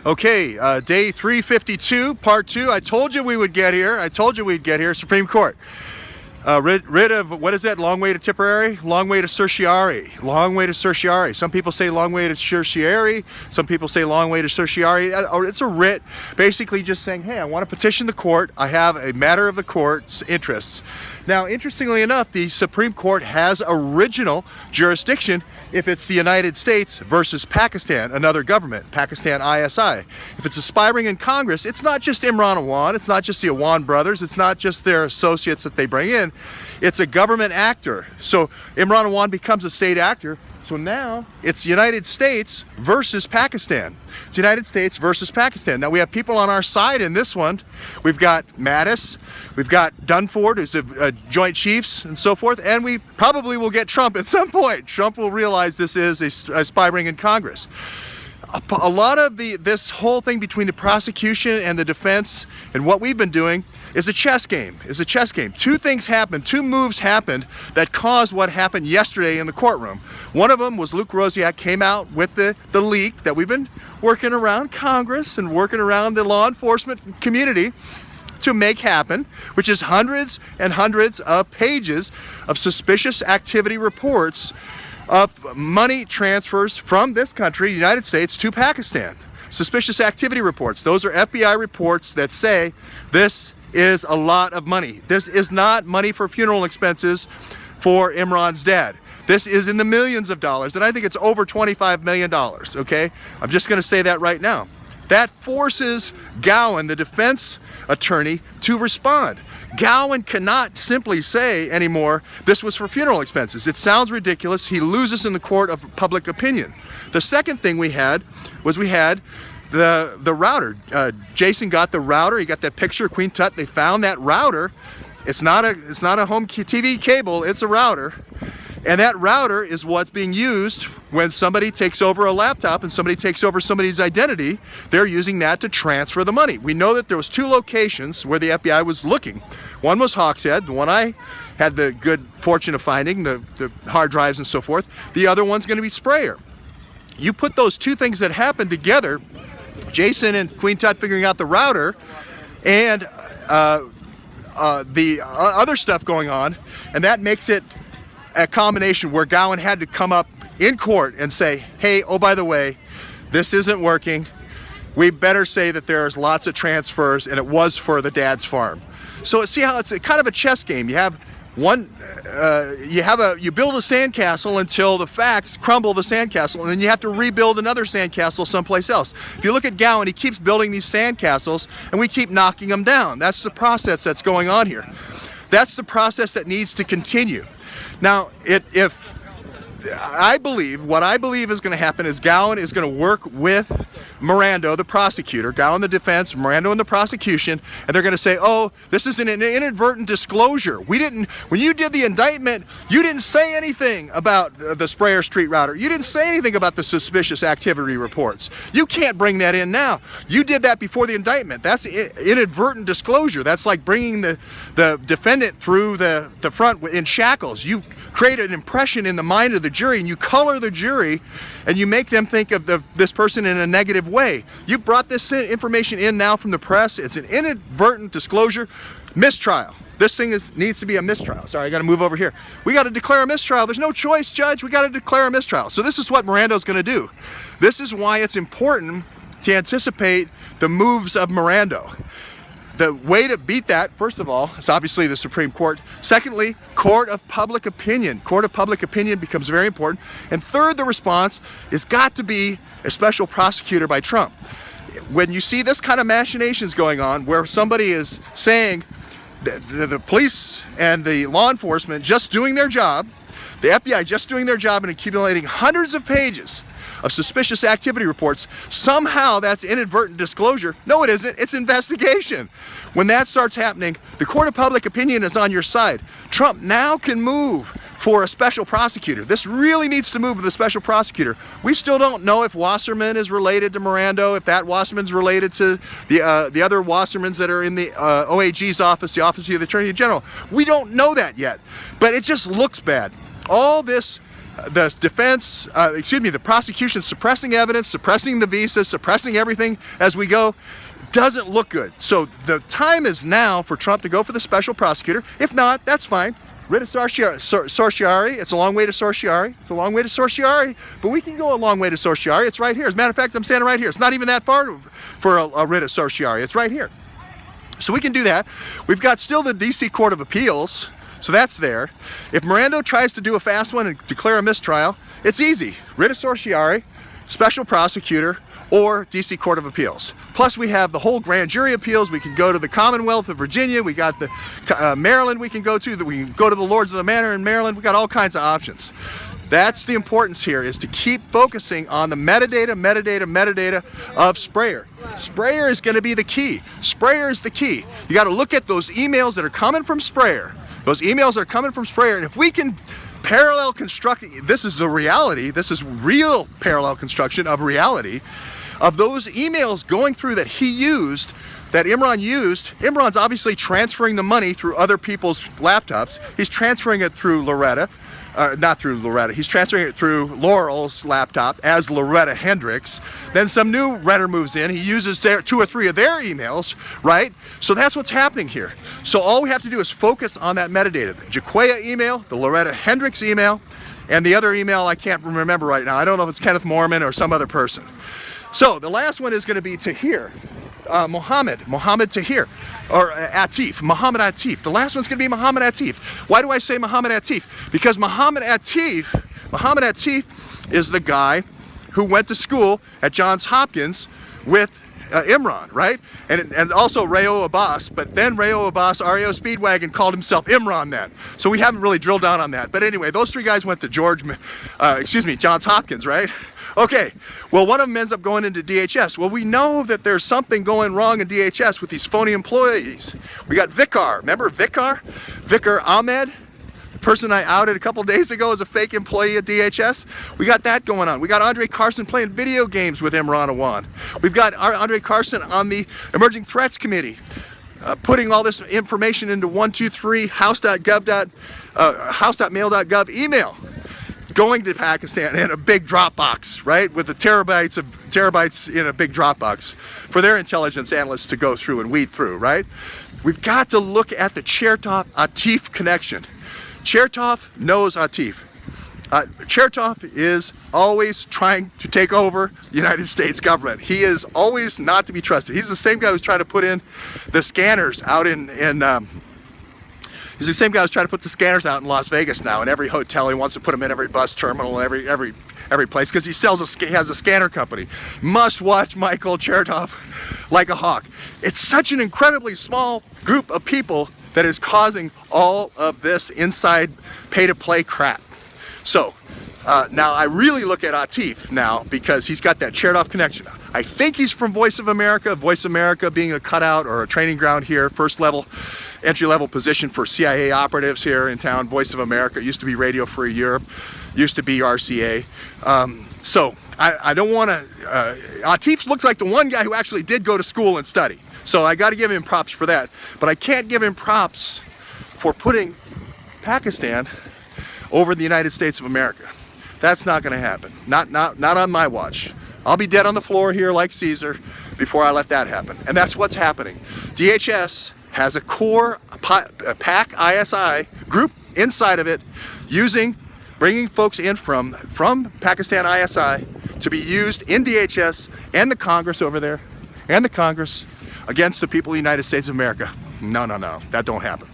Okay, day 352, part 2. I told you we would get here. I told you we'd get here. Supreme Court. Rid of, what is that? Long way to Tipperary? Long way to certiorari. Long way to certiorari. Some people say long way to certiorari. Some people say long way to certiorari. It's a writ basically just saying, hey, I want to petition the court. I have a matter of the court's interest. Now, interestingly enough, the Supreme Court has original jurisdiction if it's the United States versus Pakistan, another government, Pakistan ISI. If it's aspiring in Congress, it's not just Imran Awan, it's not just the Awan brothers, it's not just their associates that they bring in, it's a government actor. So Imran Awan becomes a state actor. So now it's United States versus Pakistan. It's United States versus Pakistan. Now we have people on our side in this one. We've got Mattis, we've got Dunford, who's a Joint Chiefs and so forth, and we probably will get Trump at some point. Trump will realize this is a spy ring in Congress. A lot of this whole thing between the prosecution and the defense and what we've been doing is a chess game. Two things happened, two moves happened that caused what happened yesterday in the courtroom. One of them was Luke Rosiak came out with the leak that we've been working around Congress and working around the law enforcement community to make happen, which is hundreds and hundreds of pages of suspicious activity reports of money transfers from this country, United States, to Pakistan. Suspicious activity reports. Those are FBI reports that say this is a lot of money. This is not money for funeral expenses for Imran's dad. This is in the millions of dollars, and I think it's over $25 million, okay? I'm just gonna say that right now. That forces Gowan, the defense attorney, to respond. Gowan cannot simply say anymore, this was for funeral expenses. It sounds ridiculous. He loses in the court of public opinion. The second thing we had was the router. Jason got the router. He got that picture of Queen Tut. They found that router. It's not a home TV cable. It's a router. And that router is what's being used when somebody takes over a laptop and somebody takes over somebody's identity. They're using that to transfer the money. We know that there was two locations where the FBI was looking. One was Hawkshead, the one I had the good fortune of finding, the hard drives and so forth. The other one's going to be Sprayer. You put those two things that happened together, Jason and Queen Tut figuring out the router and the other stuff going on, and that makes it a combination where Gowan had to come up in court and say, hey, oh, by the way, this isn't working. We better say that there's lots of transfers and it was for the dad's farm. So see how it's kind of a chess game. You have one, you build a sandcastle until the facts crumble the sandcastle, and then you have to rebuild another sandcastle someplace else. If you look at Gowan, he keeps building these sandcastles and we keep knocking them down. That's the process that's going on here. That's the process that needs to continue. Now, what I believe is going to happen is Gowan is going to work with Mirando, the prosecutor, Gowan the defense, Mirando and the prosecution, and they're going to say, oh, this is an inadvertent disclosure. When you did the indictment, you didn't say anything about the Sprayer Street router. You didn't say anything about the suspicious activity reports. You can't bring that in now. You did that before the indictment. That's inadvertent disclosure. That's like bringing the defendant through the front in shackles. You create an impression in the mind of the jury, and you color the jury, and you make them think of this person in a negative way. You brought this information in now from the press. It's an inadvertent disclosure. Mistrial. This thing needs to be a mistrial. Sorry, I got to move over here. We got to declare a mistrial. There's no choice, Judge. We got to declare a mistrial. So this is what Mirando's going to do. This is why it's important to anticipate the moves of Mirando. The way to beat that, first of all, is obviously the Supreme Court. Secondly, court of public opinion. Court of public opinion becomes very important. And third, the response has got to be a special prosecutor by Trump. When you see this kind of machinations going on, where somebody is saying the police and the law enforcement just doing their job, the FBI just doing their job and accumulating hundreds of pages of suspicious activity reports, somehow that's inadvertent disclosure. No, it isn't. It's investigation. When that starts happening, the court of public opinion is on your side. Trump now can move for a special prosecutor. This really needs to move with a special prosecutor. We still don't know if Wasserman is related to Mirando, if that Wasserman's related to the other Wassermans that are in the OAG's office, the Office of the Attorney General. We don't know that yet, but it just looks bad. All this the defense, the prosecution suppressing evidence, suppressing the visas, suppressing everything as we go, doesn't look good. So the time is now for Trump to go for the special prosecutor. If not, that's fine. Writ of certiorari, it's a long way to certiorari. It's a long way to certiorari, but we can go a long way to certiorari. It's right here. As a matter of fact, I'm standing right here. It's not even that far for a writ of certiorari. It's right here. So we can do that. We've got still the DC Court of Appeals, so that's there. If Miranda tries to do a fast one and declare a mistrial, it's easy. Writ of certiorari, special prosecutor, or DC Court of Appeals. Plus we have the whole grand jury appeals. We can go to the Commonwealth of Virginia. We got the Maryland we can go to. We can go to the Lords of the Manor in Maryland. We got all kinds of options. That's the importance here, is to keep focusing on the metadata of Sprayer. Sprayer is going to be the key. Sprayer is the key. You got to look at those emails that are coming from Sprayer. Those emails are coming from Sprayer, and if we can parallel construct, this is the reality, this is real parallel construction of reality, of those emails going through that he used, that Imran used. Imran's obviously transferring the money through other people's laptops. He's transferring it through Loretta. Not through Loretta, he's transferring it through Laurel's laptop as Loretta Hendricks. Then some new Redder moves in, he uses two or three of their emails, right? So that's what's happening here. So all we have to do is focus on that metadata. The Jaquaya email, the Loretta Hendricks email, and the other email I can't remember right now. I don't know if it's Kenneth Mormon or some other person. So the last one is going to be Tahir, Mohammed Tahir. Or Atif, Muhammad Atif. The last one's going to be Muhammad Atif. Why do I say Muhammad Atif? Because Muhammad Atif is the guy who went to school at Johns Hopkins with Imran, right? And also Rayo Abbas, but then Rayo Abbas, REO Speedwagon, called himself Imran then. So we haven't really drilled down on that. But anyway, those three guys went to Johns Hopkins, right? Okay, well, one of them ends up going into DHS. Well, we know that there's something going wrong in DHS with these phony employees. We got Vicar, remember Vicar? Vicar Ahmed, the person I outed a couple days ago as a fake employee at DHS. We got that going on. We got Andre Carson playing video games with Imran Awan. We've got Andre Carson on the Emerging Threats Committee, putting all this information into 123 house.mail.gov email, going to Pakistan in a big Dropbox, right? With the terabytes in a big Dropbox for their intelligence analysts to go through and weed through, right? We've got to look at the Chertoff-Atif connection. Chertoff knows Atif. Chertoff is always trying to take over the United States government. He is always not to be trusted. He's the same guy who's trying to put in the scanners out He's the same guy who's trying to put the scanners out in Las Vegas now. In every hotel, he wants to put them in every bus terminal, every place, because he has a scanner company. Must watch Michael Chertoff like a hawk. It's such an incredibly small group of people that is causing all of this inside pay-to-play crap. So now I really look at Atif now because he's got that Chertoff connection. I think he's from Voice of America. Voice of America being a cutout or a training ground here, entry-level position for CIA operatives here in town. Voice of America used to be Radio Free Europe, used to be RCA. So I don't want to. Atif looks like the one guy who actually did go to school and study. So I got to give him props for that. But I can't give him props for putting Pakistan over the United States of America. That's not going to happen. Not on my watch. I'll be dead on the floor here like Caesar before I let that happen. And that's what's happening. DHS has a core PAC ISI group inside of it bringing folks in from Pakistan ISI to be used in DHS and the Congress over there, and the Congress against the people of the United States of America. No, that don't happen.